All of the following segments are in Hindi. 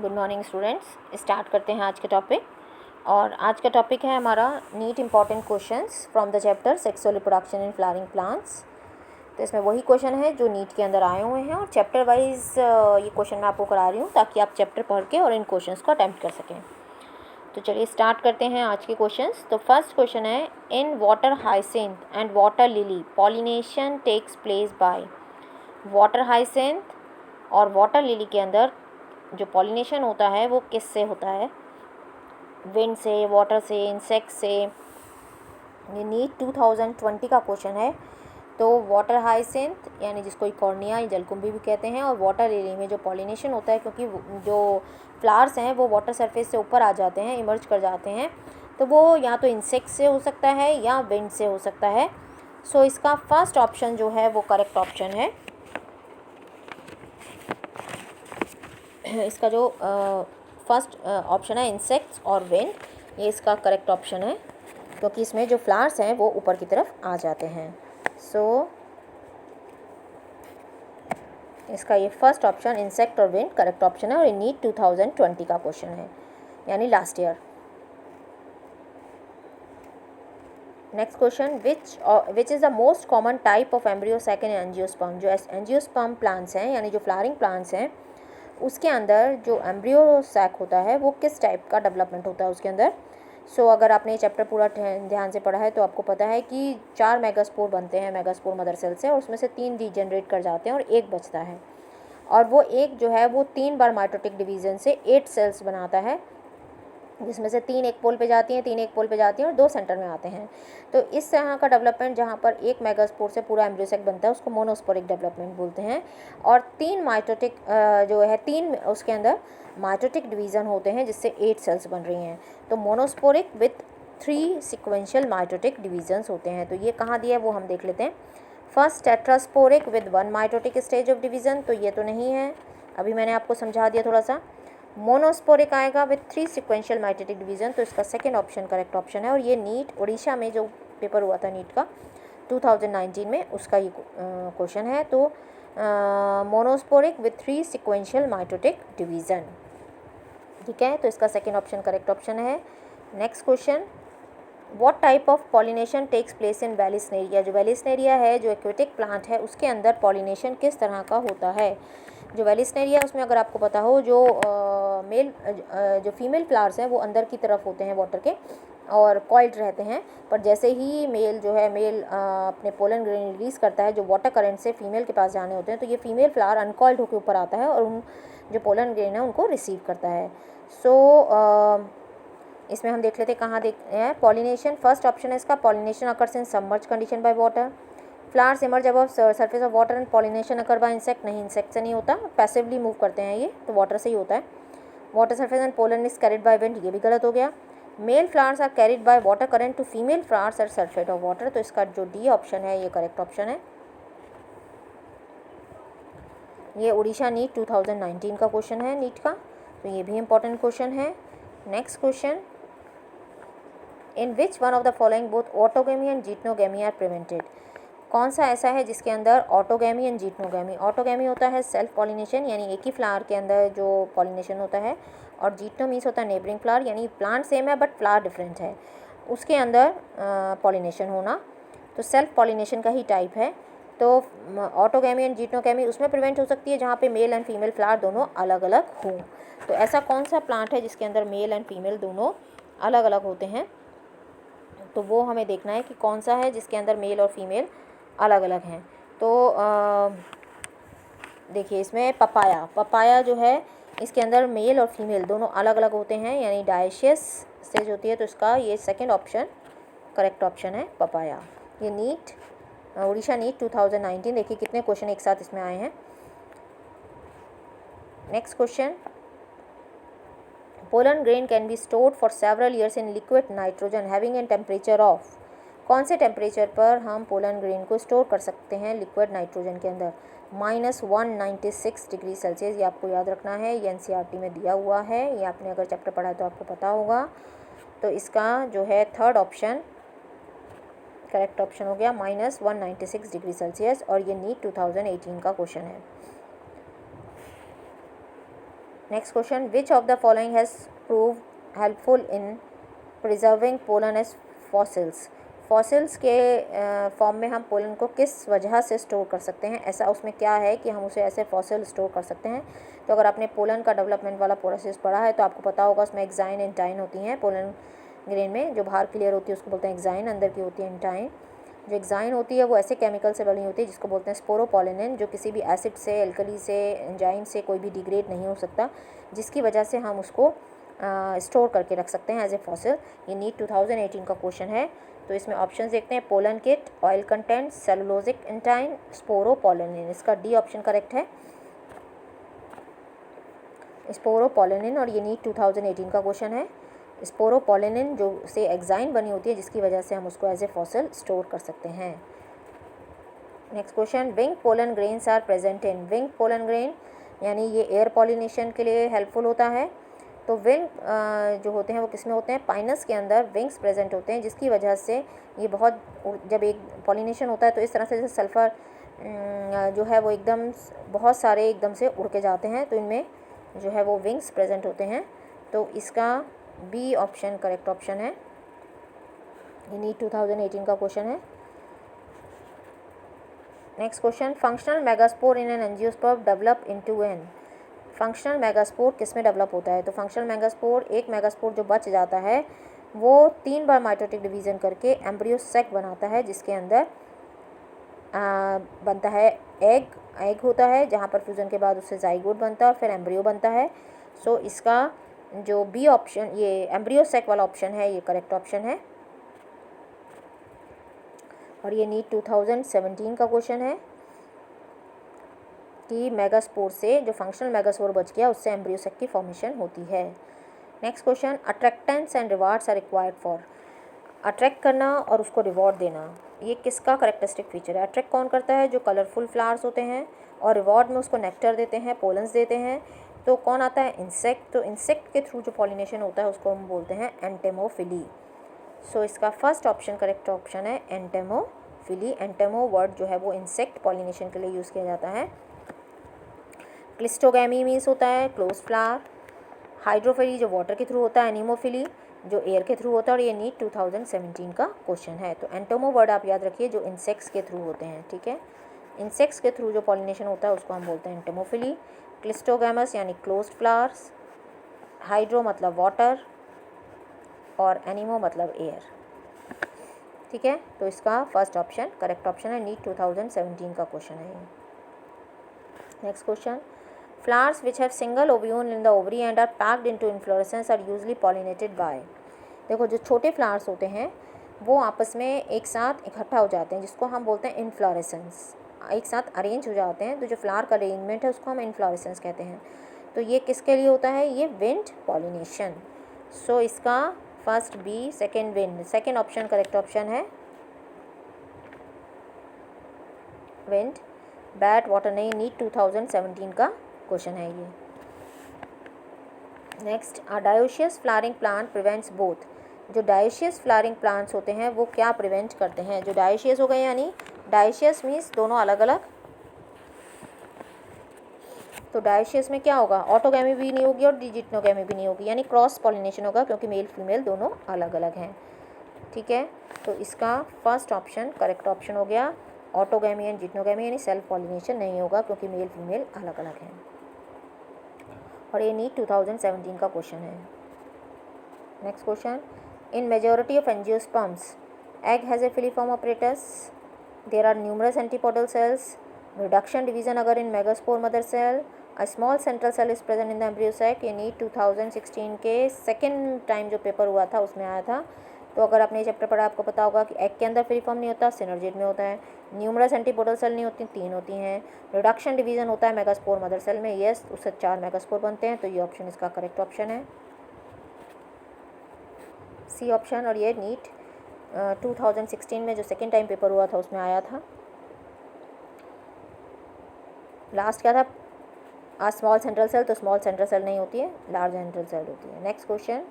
Good morning students. स्टार्ट करते हैं आज के टॉपिक। और आज का टॉपिक है हमारा NEET important questions from the chapter sexual reproduction in flowering plants. तो इसमें वही क्वेश्चन है जो नीट के अंदर आए हुए हैं और चैप्टर वाइज ये क्वेश्चन मैं आपको करा रही हूँ ताकि आप चैप्टर पढ़ के और इन क्वेश्चंस को अटैम्प्ट कर सकें। तो चलिए स्टार्ट करते हैं आज के क्वेश्चंस। तो फर्स्ट क्वेश्चन है, in water hyacinth and water lily pollination takes place by. Water hyacinth और वाटर लिली के अंदर जो पॉलिनेशन होता है वो किससे होता है? विंड से, वाटर से, इंसेक्ट से। ये नीट 2020 का क्वेश्चन है। तो वाटर हाइसिंथ यानी जिसको कॉर्निया या जलकुंभी भी कहते हैं, और वाटर लिली में जो पॉलिनेशन होता है, क्योंकि जो फ्लावर्स हैं वो वाटर सरफेस से ऊपर आ जाते हैं, इमर्ज कर जाते हैं, तो वो या तो इंसेक्ट से हो सकता है या विंड से हो सकता है। सो इसका फर्स्ट ऑप्शन जो है वो करेक्ट ऑप्शन है। इसका जो फर्स्ट ऑप्शन है इंसेक्ट्स और विंड, ये इसका करेक्ट ऑप्शन है, क्योंकि इसमें जो फ्लावर्स हैं वो ऊपर की तरफ आ जाते हैं। सो इसका ये फर्स्ट ऑप्शन इंसेक्ट और विंड करेक्ट ऑप्शन है और ये नीट 2020 का क्वेश्चन है, यानी last year. Next question, which is the most common type of embryo sac in angiosperm. जो एंजियोस्पर्म प्लांट्स हैं यानी जो फ्लावरिंग प्लांट्स हैं उसके अंदर जो एम्ब्रियो सैक होता है वो किस टाइप का डेवलपमेंट होता है उसके अंदर। सो अगर आपने ये चैप्टर पूरा ध्यान से पढ़ा है तो आपको पता है कि 4 मेगास्पोर बनते हैं मेगास्पोर मदर सेल से, और उसमें से 3 रीजनरेट कर जाते हैं और एक बचता है, और वो एक जो है वो 3 बार माइटोटिक डिवीज़न से 8 सेल्स बनाता है, जिसमें से 3 एक पोल पे जाती हैं, 3 एक पोल पे जाती हैं और 2 सेंटर में आते हैं। तो इस तरह का डेवलपमेंट जहाँ पर एक मेगास्पोर से पूरा एम्ब्रियोसेक बनता है उसको मोनोस्पोरिक डेवलपमेंट बोलते हैं। और 3 माइटोटिक जो है 3 उसके अंदर माइटोटिक डिवीज़न होते हैं जिससे 8 सेल्स बन रही हैं। तो monosporic with 3 sequential mitotic divisions होते हैं। तो ये कहाँ दिया है वो हम देख लेते हैं। First tetrasporic with 1 mitotic stage of division, तो ये तो नहीं है, अभी मैंने आपको समझा दिया थोड़ा सा। मोनोस्पोरिक आएगा विथ 3 सिक्वेंशियल माइटोटिक डिवीज़न, तो इसका सेकंड ऑप्शन करेक्ट ऑप्शन है। और ये नीट उड़ीसा में जो पेपर हुआ था नीट का 2019 में उसका ये क्वेश्चन है। तो monosporic with 3 sequential mitotic division, ठीक है, तो इसका सेकंड ऑप्शन करेक्ट ऑप्शन है। Next question, what type of pollination takes place in Vallisneria. जो वेलिस्नेरिया है जो एक्वेटिक प्लांट है उसके अंदर पॉलिनेशन किस तरह का होता है। जो वेलिस्नेरिया उसमें अगर आपको पता हो जो फीमेल फ्लावर्स हैं वो अंदर की तरफ होते हैं वाटर के और कॉइल्ड रहते हैं, पर जैसे ही मेल अपने पोलन ग्रेन रिलीज़ करता है जो वाटर करंट से फीमेल के पास जाने होते हैं, तो ये फीमेल फ्लावर अनकॉइल्ड होकर ऊपर आता है और उन जो पोलन ग्रेन है उनको रिसीव करता है। सो इसमें हम देख लेते हैं कहाँ देख हैं पॉलिनेशन। फर्स्ट ऑप्शन है इसका, pollination occurs in submerge condition by water. Flowers emerge above surface of water and pollination occur by insect. नहीं, इंसेक्ट से नहीं होता, पैसिवली मूव करते हैं ये, तो वाटर से ही होता है। Water surface and pollen is carried by wind, ये भी गलत हो गया। Male flowers are carried by water current to female flowers at surface of water, तो इसका जो डी ऑप्शन है ये करेक्ट ऑप्शन है। ये उड़ीसा नीट 2019 का क्वेश्चन है नीट का, तो ये भी इंपॉर्टेंट क्वेश्चन है। Next question, in which one of the following both autogamy and geitonogamy are prevented. कौन सा ऐसा है जिसके अंदर ऑटोगेमी एंड जीटनोगेमी। ऑटोगेमी होता है सेल्फ पॉलिनेशन यानी एक ही फ्लावर के अंदर जो पॉलिनेशन होता है, और जीटनो मीन्स होता है नेबरिंग फ्लावर यानी प्लांट सेम है बट फ्लावर डिफरेंट है, उसके अंदर पॉलिनेशन होना, तो सेल्फ पॉलिनेशन का ही टाइप है। तो ऑटोगेमी एंड जीटनोगेमी उसमें प्रिवेंट हो सकती है जहाँ पे मेल एंड फीमेल फ्लावर दोनों अलग अलग हों। तो ऐसा कौन सा प्लांट है जिसके अंदर मेल एंड फीमेल दोनों अलग अलग होते हैं, तो वो हमें देखना है कि कौन सा है जिसके अंदर मेल और फीमेल अलग अलग हैं। तो देखिए इसमें पपाया जो है इसके अंदर मेल और फीमेल दोनों अलग अलग होते हैं यानी डायशियस स्टेज होती है, तो इसका ये सेकंड ऑप्शन करेक्ट ऑप्शन है पपाया। ये नीट उड़ीसा नीट 2019, देखिए कितने क्वेश्चन एक साथ इसमें आए हैं। Next question, pollen grain can be stored for several years in liquid nitrogen having an temperature of. कौन से टेम्परेचर पर हम पोलन ग्रेन को स्टोर कर सकते हैं लिक्विड नाइट्रोजन के अंदर। -196 डिग्री सेल्सियस, ये आपको याद रखना है, ये एनसीईआरटी में दिया हुआ है, ये आपने अगर चैप्टर पढ़ा है तो आपको पता होगा। तो इसका जो है थर्ड ऑप्शन करेक्ट ऑप्शन हो गया, -196 डिग्री सेल्सियस, और ये नीट 2018 का क्वेश्चन है। Next question, which of the following has prove helpful in preserving pollen as fossils. Fossils के फॉर्म में हम पोलन को किस वजह से स्टोर कर सकते हैं, ऐसा उसमें क्या है कि हम उसे ऐसे फॉसिल स्टोर कर सकते हैं। तो अगर आपने पोलन का डेवलपमेंट वाला प्रोसेस पढ़ा है तो आपको पता होगा उसमें एक्साइन एंटाइन होती हैं। पोलन ग्रेन में जो बाहर क्लियर होती है उसको बोलते हैं एक्साइन, अंदर की होती है एंटाइन। जो एक्साइन होती है वो ऐसे केमिकल से बनी होती है जिसको बोलते हैं स्पोरोपोलिनिन, जो किसी भी एसिड से, एल्कली से, एंजाइम से कोई भी डिग्रेड नहीं हो सकता, जिसकी वजह से हम उसको स्टोर करके रख सकते हैं एज ए फॉसिल। ये नीट 2018 का क्वेश्चन है। तो इसमें ऑप्शन देखते हैं, pollen kit, oil content, cellulosic एंटाइन, sporopollenin. इसका डी ऑप्शन करेक्ट है, स्पोरोपोलिनिन। और ये नीट 2018 का क्वेश्चन है। स्पोरोपोलिनिन जो से एक्साइन बनी होती है जिसकी वजह से हम उसको एज ए फॉसिल स्टोर कर सकते हैं। Next question, wing pollen grains are present in. Wing pollen grain यानी ये एयर पॉलिनेशन के लिए हेल्पफुल होता है। तो विंग जो होते हैं वो किस में होते हैं, पाइनस के अंदर विंग्स प्रेजेंट होते हैं, जिसकी वजह से ये बहुत, जब एक पॉलिनेशन होता है तो इस तरह से जैसे सल्फ़र जो है वो एकदम बहुत सारे एकदम से उड़ के जाते हैं, तो इनमें जो है वो विंग्स प्रेजेंट होते हैं। तो इसका बी ऑप्शन करेक्ट ऑप्शन है। ये नीट 2018 का क्वेश्चन है। Next question, functional megaspore in an angiosperm develop into an. Functional megaspore किस में डेवलप होता है। तो फंक्शनल मेगास्पोर, एक मेगास्पोर जो बच जाता है वो 3 बार माइटोटिक डिवीज़न करके एम्ब्रियो सेक बनाता है, जिसके अंदर बनता है एग होता है, जहाँ पर फ्यूज़न के बाद उससे जाइगोट बनता है और फिर एम्ब्रियो बनता है। सो इसका जो बी ऑप्शन, ये एम्ब्रियो सेक वाला ऑप्शन है, ये करेक्ट ऑप्शन है। और ये नीट 2017 का क्वेश्चन है कि मेगास्पोर से, जो फंक्शनल मेगास्पोर बच गया उससे एम्ब्रियो सेक की फॉर्मेशन होती है। Next question, attractants and rewards are required for. Attract करना और उसको रिवॉर्ड देना, ये किसका करेक्टरिस्टिक फीचर है। अट्रैक्ट कौन करता है, जो कलरफुल फ्लावर्स होते हैं, और रिवॉर्ड में उसको नेक्टर देते हैं, पोलन्स देते हैं। तो कौन आता है, इंसेक्ट। तो इंसेक्ट के थ्रू जो पॉलिनेशन होता है उसको हम बोलते हैं एंटेमोफिली। सो इसका फर्स्ट ऑप्शन करेक्ट ऑप्शन है, एंटेमोफिली। एंटेमो वर्ड जो है वो इंसेक्ट पॉलिनेशन के लिए यूज़ किया जाता है। क्लिस्टोगैमी मीन्स होता है क्लोज फ्लावर। हाइड्रोफिली जो वाटर के थ्रू होता है, एनिमोफिली जो एयर के थ्रू होता है। और ये नीट 2017 का क्वेश्चन है। तो एंटोमो वर्ड आप याद रखिए जो इंसेक्ट्स के थ्रू होते हैं, ठीक है। इंसेक्ट्स के थ्रू जो पॉलिनेशन होता है उसको हम बोलते हैं एंटोमोफिली। क्लिस्टोगैमस यानी क्लोज्ड फ्लावर्स, हाइड्रो मतलब वाटर, और एनिमो मतलब एयर, ठीक है। तो इसका फर्स्ट ऑप्शन करेक्ट ऑप्शन है, नीट 2017 का क्वेश्चन है ये। Next question, flowers which have single ovule in the ovary and are packed into inflorescence are usually pollinated by। देखो जो छोटे फ्लावर्स होते हैं वो आपस में एक साथ इकट्ठा हो जाते हैं, जिसको हम बोलते हैं इन्फ्लोरेसेंस। एक साथ अरेंज हो जाते हैं, तो जो फ्लावर का अरेंजमेंट है उसको हम इन्फ्लोरेसेंस कहते हैं। तो ये किसके लिए होता है, ये विंड पॉलिनेशन। सो इसका first B, second wind, second option correct option है, विंड। बैट वाटर नहीं, नीट 2017 का क्वेश्चन है ये। Next, a dioecious flowering plant prevents both. जो डायोशियस फ्लावरिंग प्लांट्स होते हैं वो क्या प्रिवेंट करते हैं। जो डायोशियस हो गए, यानी डायोशियस मीन्स दोनों अलग अलग। तो डायोशियस में क्या होगा, ऑटोगैमी भी नहीं होगी और डिजिटनोगैमी भी नहीं होगी, यानी क्रॉस पॉलिनेशन होगा, क्योंकि मेल फीमेल दोनों अलग अलग हैं, ठीक है। तो इसका फर्स्ट ऑप्शन करेक्ट ऑप्शन हो गया। ऑटोगैमी एंड जिटनोगैमी यानी सेल्फ पॉलिनेशन नहीं होगा, क्योंकि मेल फीमेल अलग अलग हैं। और ये नीट 2017 का क्वेश्चन है। Next question, in majority of angiosperms egg has a filiform apparatus, there are numerous antipodal cells, reduction division अगर in megaspore mother cell, a small central cell is present in the embryo sac. ये नीट 2016 के सेकेंड टाइम जो पेपर हुआ था उसमें आया था। तो अगर आपने ये चैप्टर पढ़ा आपको पता होगा कि एग के अंदर फिलीफॉर्म नहीं होता, सिनर्जिड में होता है। न्यूमरस एंटीपोडल सेल नहीं होती, 3 होती हैं। रिडक्शन डिवीजन होता है मेगास्पोर मदर सेल में, यस, उससे 4 मेगास्पोर बनते हैं। तो ये ऑप्शन इसका करेक्ट ऑप्शन है, सी ऑप्शन। और ये नीट 2016 में जो सेकेंड टाइम पेपर हुआ था उसमें आया था। लास्ट क्या था, आ स्मॉल सेंट्रल सेल, तो स्मॉल सेंट्रल सेल नहीं होती है, लार्ज सेंट्रल सेल होती है। Next question,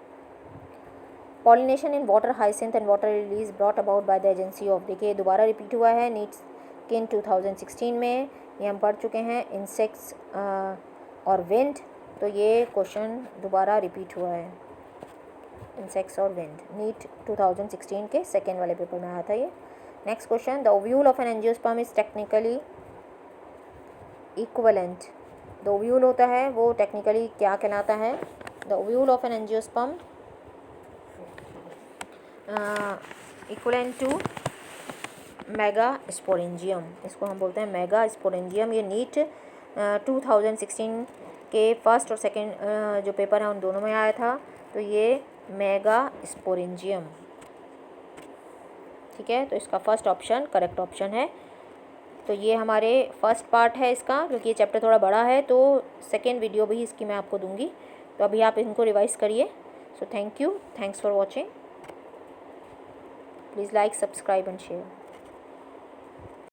pollination in water hyacinth and water release brought about by the agency of. देखिए दोबारा रिपीट हुआ है नीट किन 2016 में, ये हम पढ़ चुके हैं। इंसेक्ट्स और विंड तो ये क्वेश्चन दोबारा रिपीट हुआ है, इंसेक्ट्स और विंड, नीट 2016 के सेकेंड वाले पेपर में आया था ये। Next question, the ovule of an angiosperm is technically equivalent. The ovule होता है वो टेक्निकली क्या कहलाता है? The ovule of an angiosperm equivalent to mega sporangium, इसको हम बोलते हैं मेगा स्पोरेंजियम। ये नीट 2016 के फर्स्ट और सेकंड जो पेपर है उन दोनों में आया था, तो ये मेगा स्पोरेंजियम, ठीक है। तो इसका फर्स्ट ऑप्शन करेक्ट ऑप्शन है। तो ये हमारे फर्स्ट पार्ट है इसका, क्योंकि ये चैप्टर थोड़ा बड़ा है, तो सेकेंड वीडियो भी इसकी मैं आपको दूंगी, तो अभी आप इनको रिवाइज़ करिए। So thank you, thanks for watching, please like, subscribe and share.